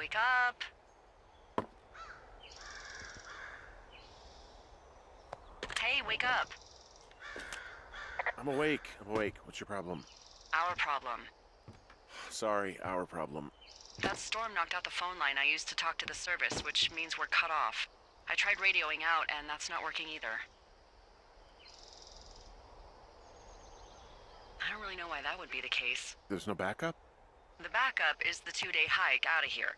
Wake up. Hey, wake up. I'm awake. What's your problem? Our problem. Sorry, our problem. That storm knocked out the phone line I used to talk to the service, which means we're cut off. I tried radioing out, and that's not working either. I don't really know why that would be the case. There's no backup? The backup is the 2-day hike out of here.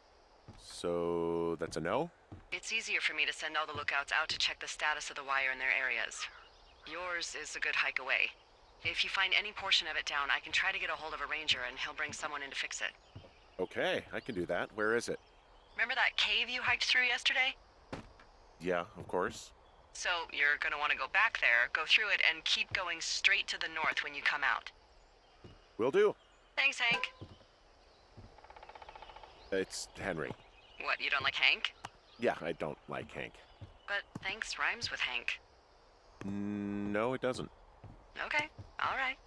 So that's a no? It's easier for me to send all the lookouts out to check the status of the wire in their areas. Yours is a good hike away. If you find any portion of it down, I can try to get a hold of a ranger and he'll bring someone in to fix it. Okay, I can do that. Where is it? Remember that cave you hiked through yesterday? Yeah, of course. So you're gonna want to go back there, go through it, and keep going straight to the north when you come out. Will do. Thanks, Hank. It's Henry. What, you don't like Hank? Yeah, I don't like Hank. But thanks rhymes with Hank. No, it doesn't. Okay, all right.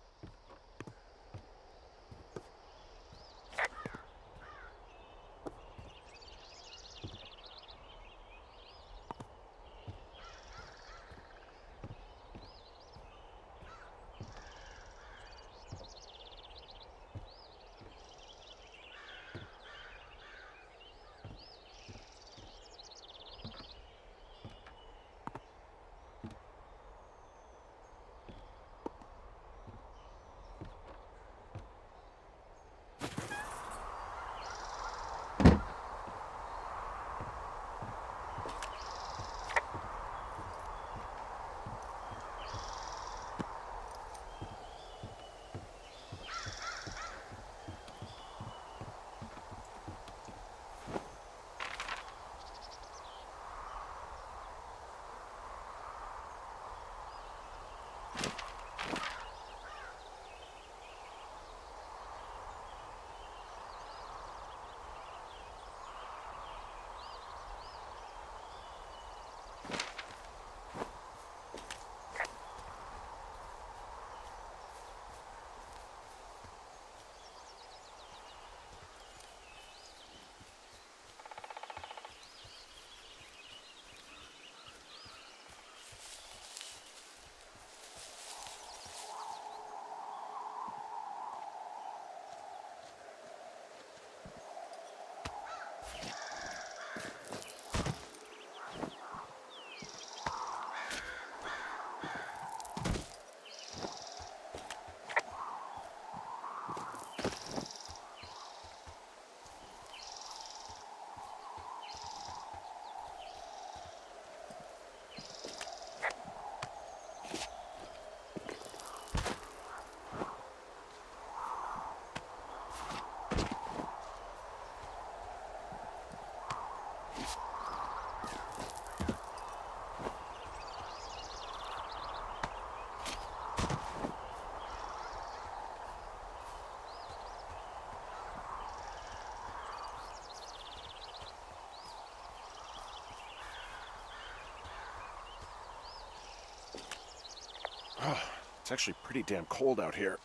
Oh, it's actually pretty damn cold out here.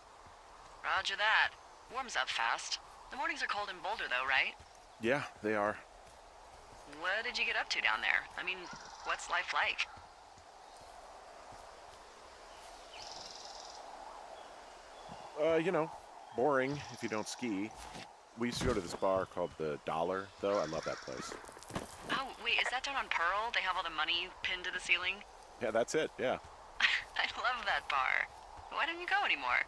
Roger that. Warms up fast. The mornings are cold in Boulder, though, right? Yeah, they are. What did you get up to down there? I mean, what's life like? Boring if you don't ski. We used to go to this bar called the Dollar, though. I love that place. Oh, wait, is that down on Pearl? They have all the money pinned to the ceiling? Yeah, that's it, yeah. I love that bar. Why don't you go anymore?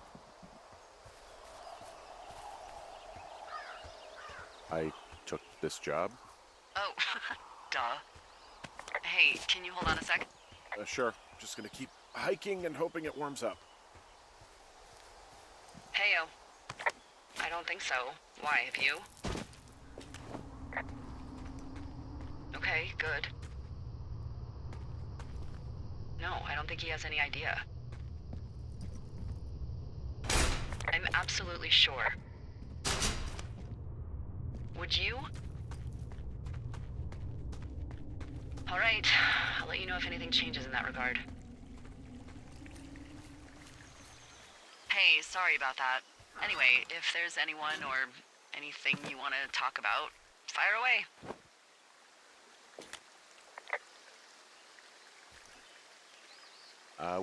I took this job. Oh, duh. Hey, can you hold on a sec? Sure. Just gonna keep hiking and hoping it warms up. Heyo. I don't think so. Why, have you? Okay, good. No, I don't think he has any idea. I'm absolutely sure. Would you? All right, I'll let you know if anything changes in that regard. Hey, sorry about that. Anyway, if there's anyone or anything you want to talk about, Fire away.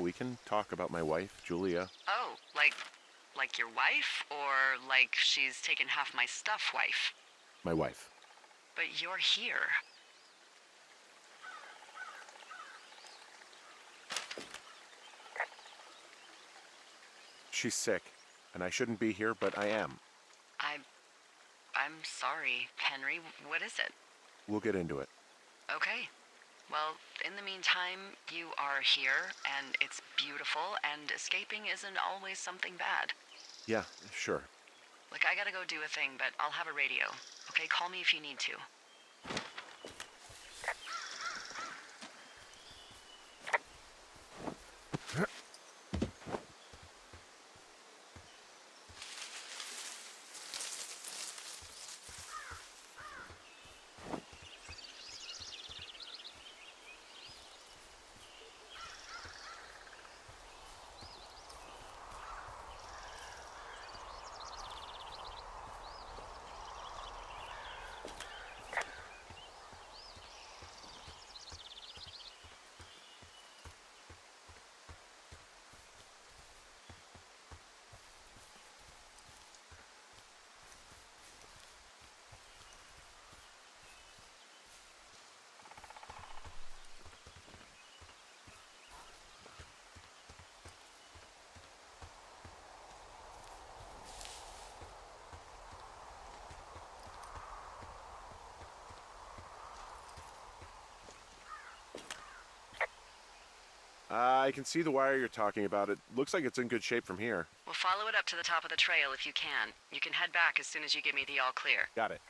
We can talk about my wife, Julia. Oh, like your wife? Or like she's taken half my stuff wife? My wife. But you're here. She's sick, and I shouldn't be here, but I am. I'm sorry, Henry. What is it? We'll get into it. Okay. Well, in the meantime, you are here, and it's beautiful, and escaping isn't always something bad. Yeah, sure. Look, I gotta go do a thing, but I'll have a radio. Okay, call me if you need to. I can see the wire you're talking about. It looks like it's in good shape from here. We'll follow it up to the top of the trail if you can. You can head back as soon as you give me the all clear. Got it.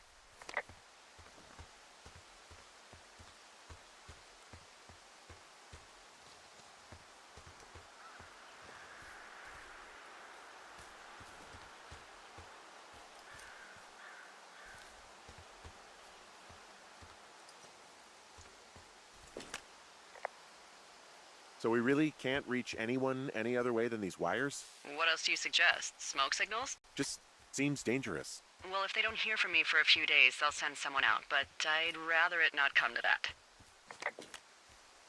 So we really can't reach anyone any other way than these wires? What else do you suggest? Smoke signals? Just seems dangerous. Well, if they don't hear from me for a few days, they'll send someone out, but I'd rather it not come to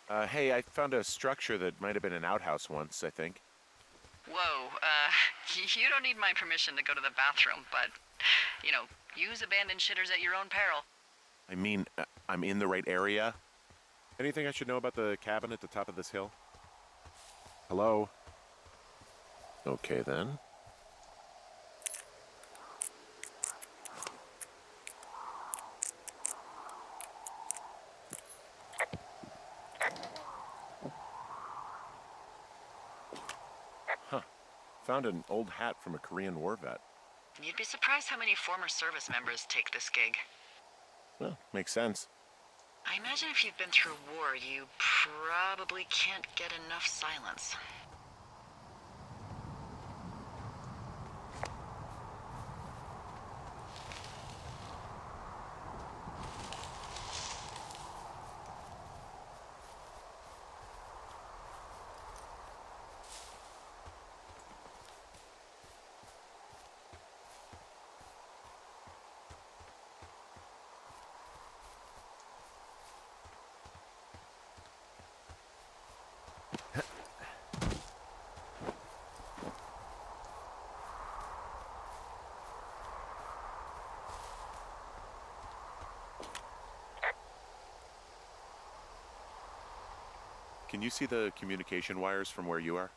that. Hey, I found a structure that might have been an outhouse once, I think. Whoa, you don't need my permission to go to the bathroom, but, use abandoned shitters at your own peril. I mean, I'm in the right area. Anything I should know about the cabin at the top of this hill? Hello? Okay, then. Huh. Found an old hat from a Korean War vet. You'd be surprised how many former service members take this gig. Well, makes sense. I imagine if you've been through war, you probably can't get enough silence. Can you see the communication wires from where you are?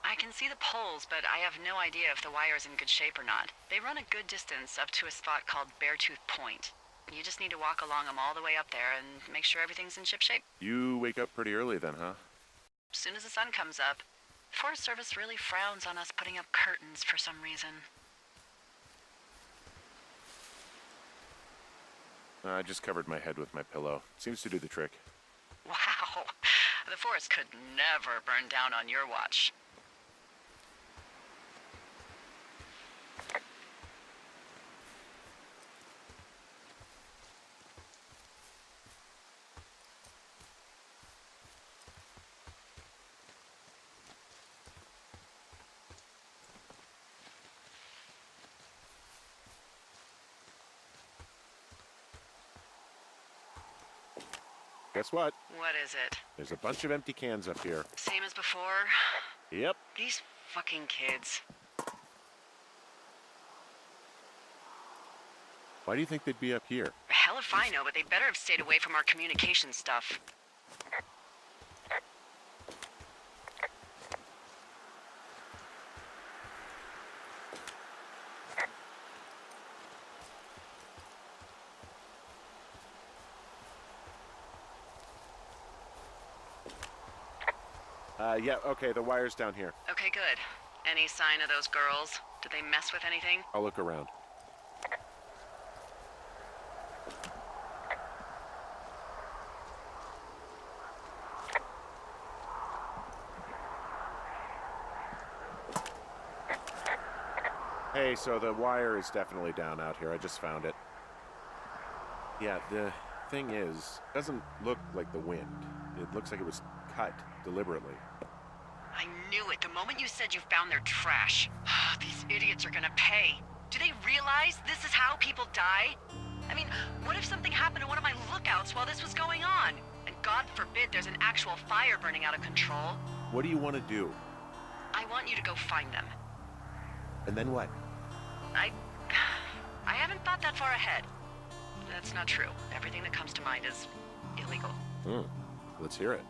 I can see the poles, but I have no idea if the wire's in good shape or not. They run a good distance up to a spot called Beartooth Point. You just need to walk along them all the way up there and make sure everything's in ship shape. You wake up pretty early then, huh? As soon as the sun comes up. Forest Service really frowns on us putting up curtains for some reason. I just covered my head with my pillow. Seems to do the trick. Wow. The forest could never burn down on your watch. Guess what? What is it? There's a bunch of empty cans up here. Same as before? Yep. These fucking kids. Why do you think they'd be up here? Hell if I know, but they better have stayed away from our communication stuff. Yeah, okay, the wire's down here. Okay, good. Any sign of those girls? Did they mess with anything? I'll look around. Hey, so the wire is definitely down out here. I just found it. Yeah, the thing is, it doesn't look like the wind. It looks like it was cut deliberately. I knew it the moment you said you found their trash. These idiots are gonna pay. Do they realize this is how people die? I mean, what if something happened to one of my lookouts while this was going on? And God forbid there's an actual fire burning out of control. What do you want to do? I want you to go find them. And then what? I haven't thought that far ahead. That's not true. Everything that comes to mind is illegal. Let's hear it.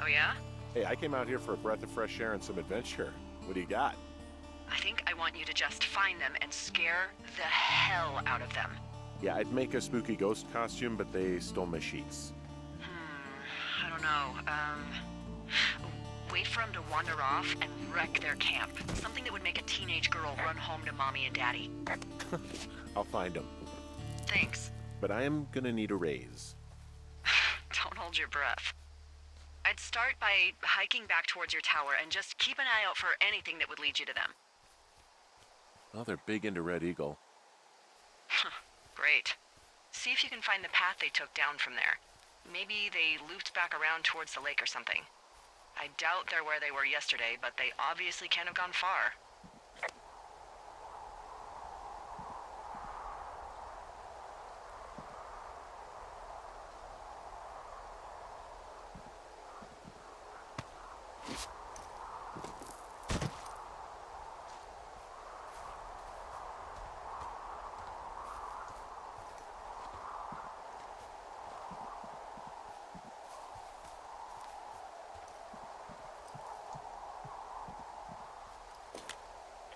Oh yeah? Hey, I came out here for a breath of fresh air and some adventure. What do you got? I think I want you to just find them and scare the hell out of them. Yeah, I'd make a spooky ghost costume, but they stole my sheets. I don't know. Wait for them to wander off and wreck their camp. Something that would make a teenage girl run home to mommy and daddy. I'll find them. Thanks. But I am gonna need a raise. Don't hold your breath. I'd start by hiking back towards your tower and just keep an eye out for anything that would lead you to them. Well, they're big into Red Eagle. Great. See if you can find the path they took down from there. Maybe they looped back around towards the lake or something. I doubt they're where they were yesterday, but they obviously can't have gone far.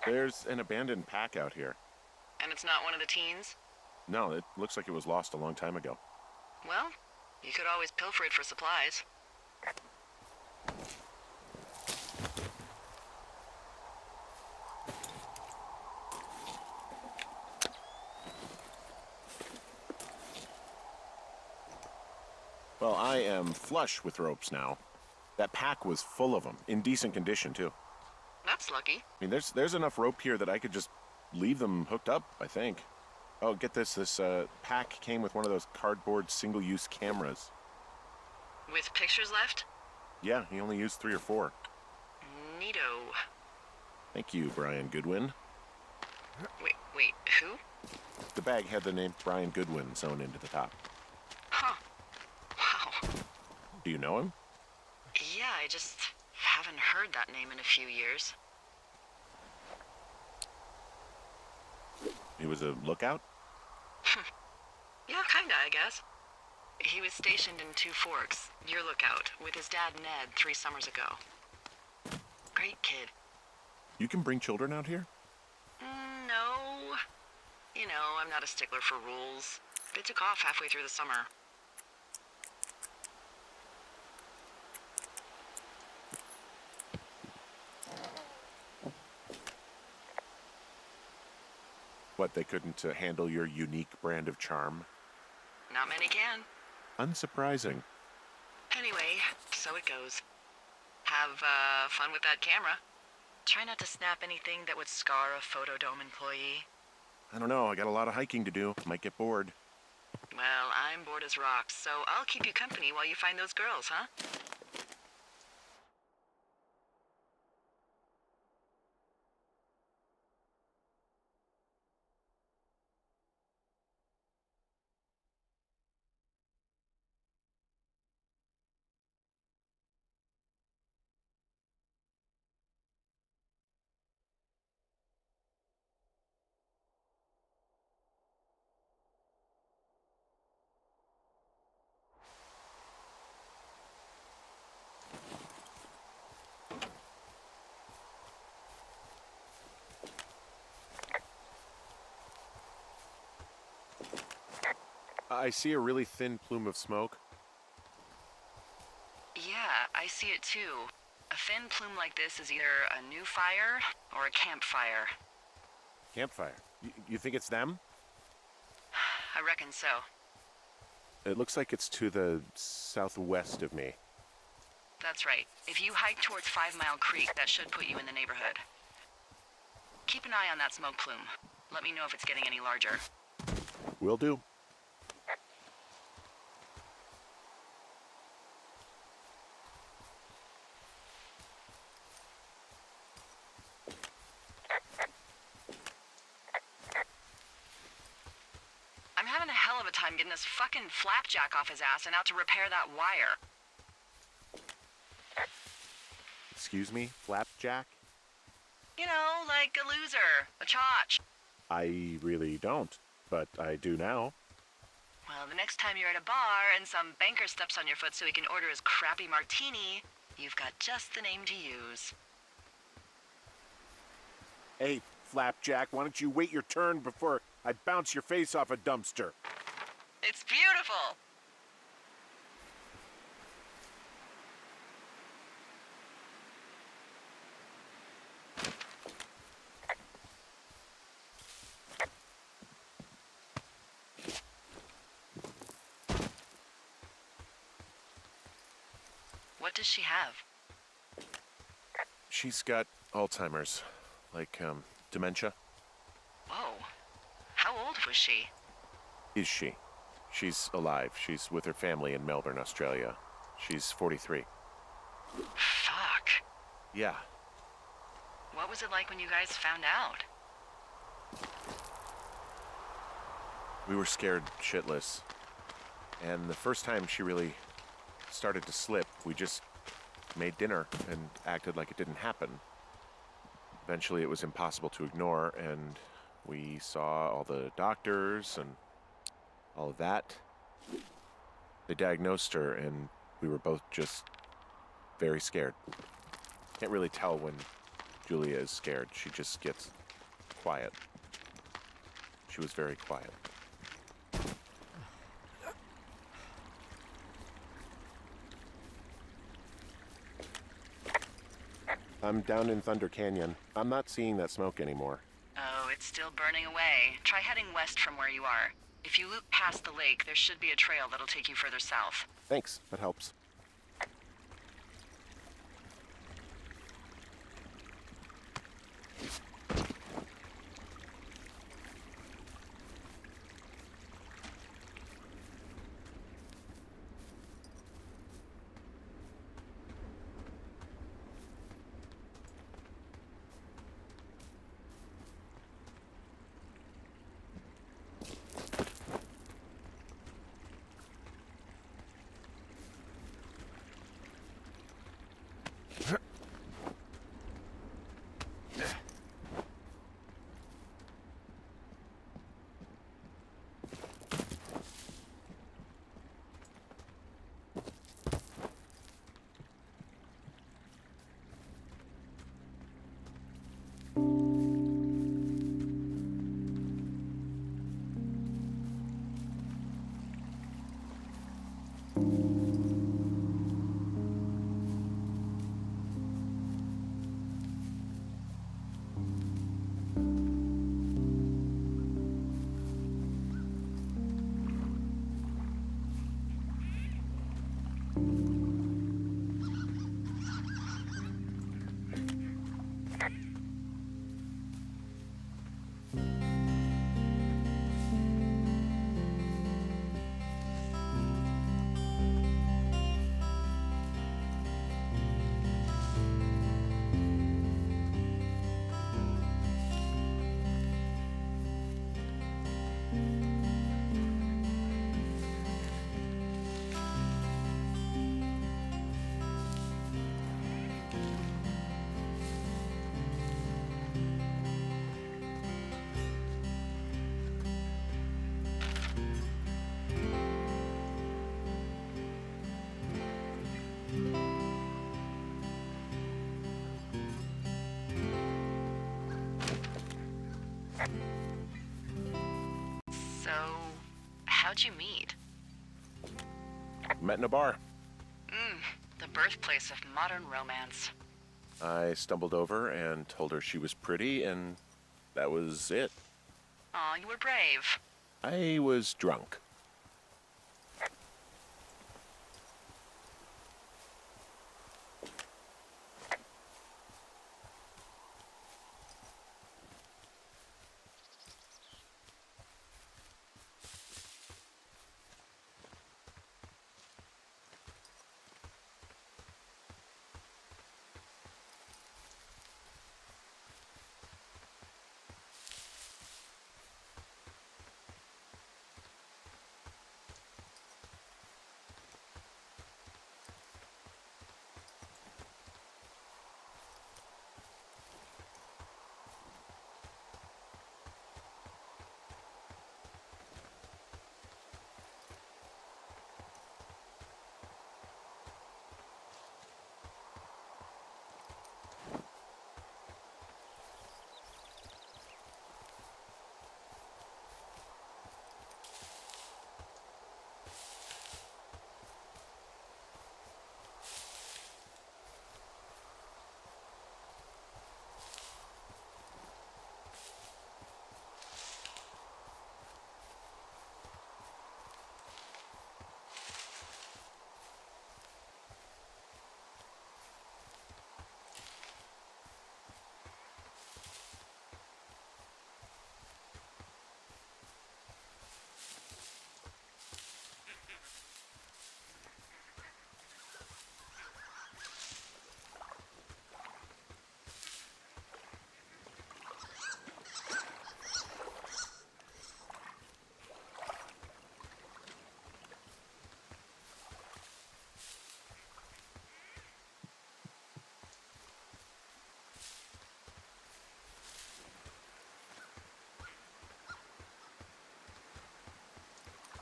There's an abandoned pack out here. And it's not one of the teens? No, it looks like it was lost a long time ago. Well, you could always pilfer it for supplies. Well, I am flush with ropes now. That pack was full of them, in decent condition, too. That's lucky. I mean, there's enough rope here that I could just leave them hooked up, I think. Oh, get this. This pack came with one of those cardboard single-use cameras. With pictures left? Yeah, he only used 3 or 4. Neato. Thank you, Brian Goodwin. Wait, who? The bag had the name Brian Goodwin sewn into the top. Huh. Wow. Do you know him? Yeah, I just haven't heard that name in a few years. He was a lookout? Yeah, kinda, I guess. He was stationed in Two Forks, your lookout, with his dad Ned 3 summers ago. Great kid. You can bring children out here? No. You know, I'm not a stickler for rules. They took off halfway through the summer. What, they couldn't handle your unique brand of charm? Not many can. Unsurprising. Anyway, so it goes. Have fun with that camera. Try not to snap anything that would scar a Photodome employee. I don't know, I got a lot of hiking to do. Might get bored. Well, I'm bored as rocks, so I'll keep you company while you find those girls, huh? I see a really thin plume of smoke. Yeah, I see it too. A thin plume like this is either a new fire or a campfire. Campfire. You think it's them? I reckon so. It looks like it's to the southwest of me. That's right. If you hike towards 5 Mile Creek, that should put you in the neighborhood. Keep an eye on that smoke plume. Let me know if it's getting any larger. Will do. I'm having a hell of a time getting this fucking flapjack off his ass and out to repair that wire. Excuse me, Flapjack? You know, like a loser, a chotch. I really don't, but I do now. Well, the next time you're at a bar and some banker steps on your foot so he can order his crappy martini, you've got just the name to use. Hey, Flapjack, why don't you wait your turn before I bounce your face off a dumpster? It's beautiful! What does she have? She's got Alzheimer's, like, dementia. Whoa. How old was she? Is she? She's alive. She's with her family in Melbourne, Australia. She's 43. Fuck. Yeah. What was it like when you guys found out? We were scared shitless. And the first time she really started to slip, we just made dinner and acted like it didn't happen. Eventually it was impossible to ignore, and we saw all the doctors and all of that. They diagnosed her, and we were both just very scared. Can't really tell when Julia is scared. She just gets quiet. She was very quiet. I'm down in Thunder Canyon. I'm not seeing that smoke anymore. Oh, it's still burning away. Try heading west from where you are. If you loop past the lake, there should be a trail that'll take you further south. Thanks, that helps. How'd you meet? Met in a bar. The birthplace of modern romance. I stumbled over and told her she was pretty, and that was it. Aw, you were brave. I was drunk.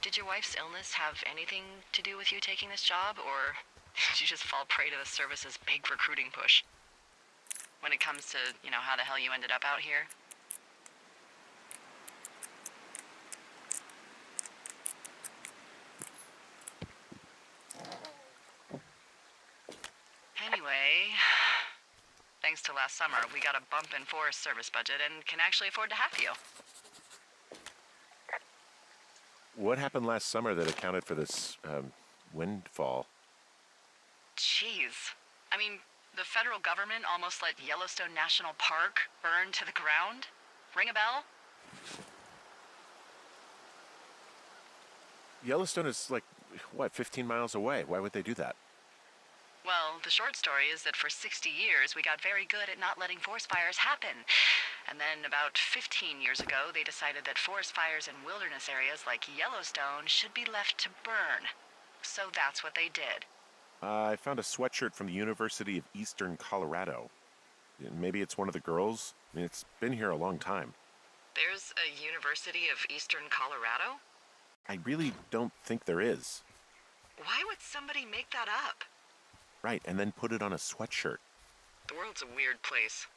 Did your wife's illness have anything to do with you taking this job, or did you just fall prey to the service's big recruiting push? When it comes to, how the hell you ended up out here? Anyway, thanks to last summer, we got a bump in Forest Service budget and can actually afford to have you. What happened last summer that accounted for this, windfall? Jeez. I mean, the federal government almost let Yellowstone National Park burn to the ground? Ring a bell? Yellowstone is 15 miles away. Why would they do that? Well, the short story is that for 60 years, we got very good at not letting forest fires happen. And then about 15 years ago, they decided that forest fires in wilderness areas like Yellowstone should be left to burn. So that's what they did. I found a sweatshirt from the University of Eastern Colorado. Maybe it's one of the girls? I mean, it's been here a long time. There's a University of Eastern Colorado? I really don't think there is. Why would somebody make that up? Right, and then put it on a sweatshirt. The world's a weird place.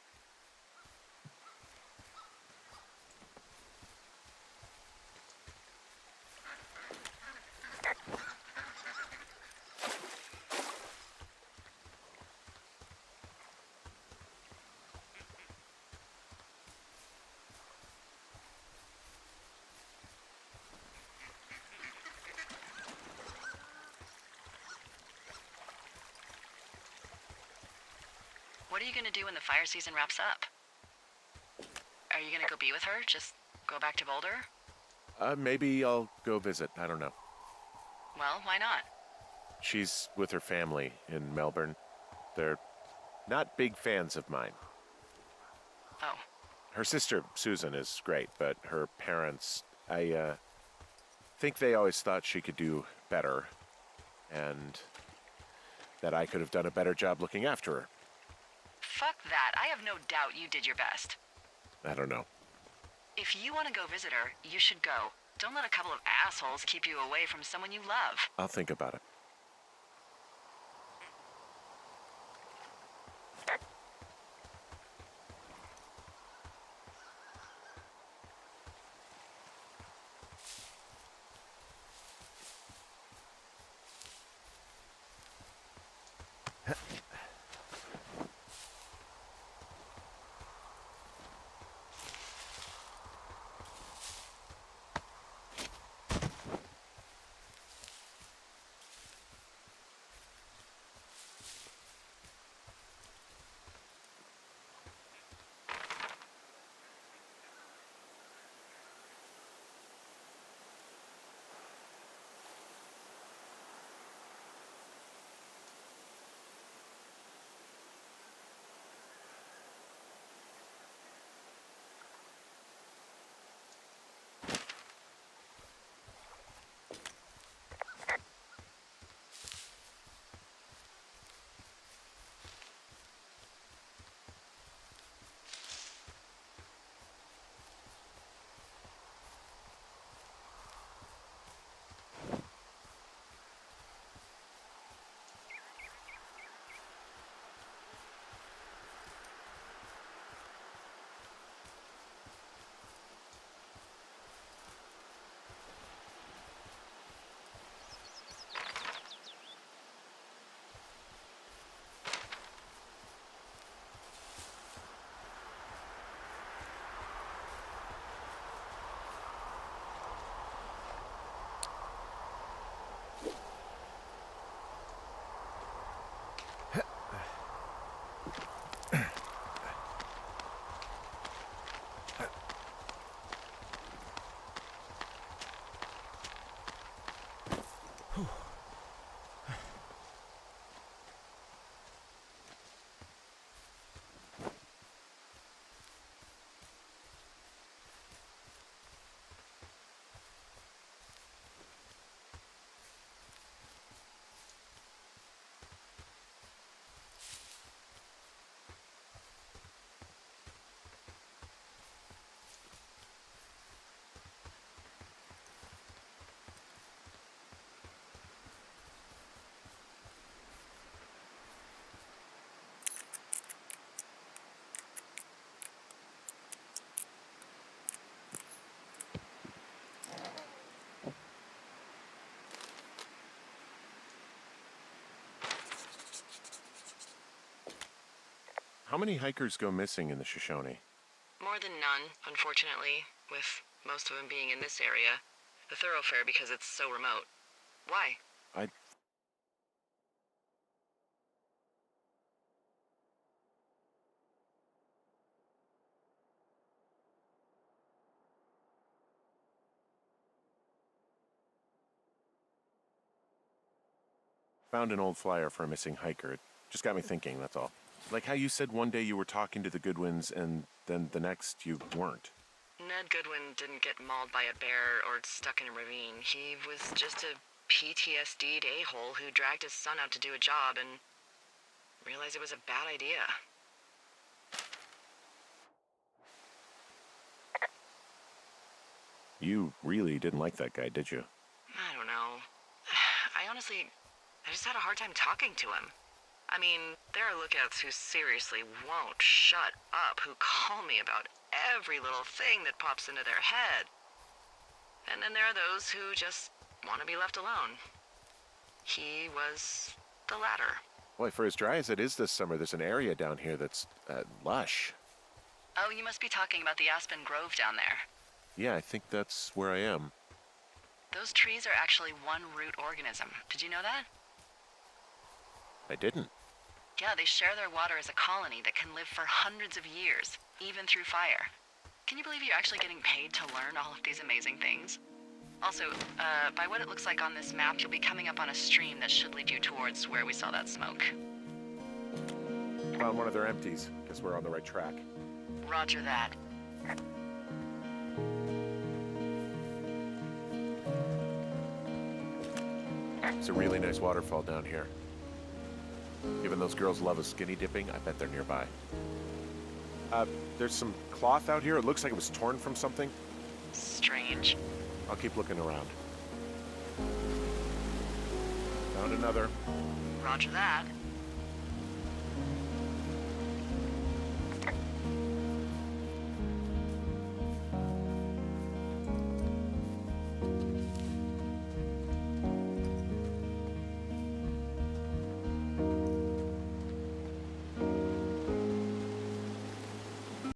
What are you gonna do when the fire season wraps up? Are you gonna go be with her? Just go back to Boulder? Maybe I'll go visit. I don't know. Well, why not? She's with her family in Melbourne. They're not big fans of mine. Oh. Her sister, Susan, is great, but her parents, I think they always thought she could do better, and that I could have done a better job looking after her. Fuck that. I have no doubt you did your best. I don't know. If you want to go visit her, you should go. Don't let a couple of assholes keep you away from someone you love. I'll think about it. How many hikers go missing in the Shoshone? More than none, unfortunately, with most of them being in this area. The thoroughfare because it's so remote. Why? I found an old flyer for a missing hiker. It just got me thinking, that's all. Like how you said one day you were talking to the Goodwins and then the next you weren't. Ned Goodwin didn't get mauled by a bear or stuck in a ravine. He was just a PTSD'd a-hole who dragged his son out to do a job and realized it was a bad idea. You really didn't like that guy, did you? I don't know. I just had a hard time talking to him. I mean, there are lookouts who seriously won't shut up, who call me about every little thing that pops into their head. And then there are those who just want to be left alone. He was the latter. Boy, for as dry as it is this summer, there's an area down here that's lush. Oh, you must be talking about the Aspen Grove down there. Yeah, I think that's where I am. Those trees are actually one root organism. Did you know that? I didn't. Yeah, they share their water as a colony that can live for hundreds of years, even through fire. Can you believe you're actually getting paid to learn all of these amazing things? Also, by what it looks like on this map, you'll be coming up on a stream that should lead you towards where we saw that smoke. Found one of their empties. Guess we're on the right track. Roger that. It's a really nice waterfall down here. Given those girls love a skinny dipping, I bet they're nearby. There's some cloth out here. It looks like it was torn from something. Strange. I'll keep looking around. Found another. Roger that.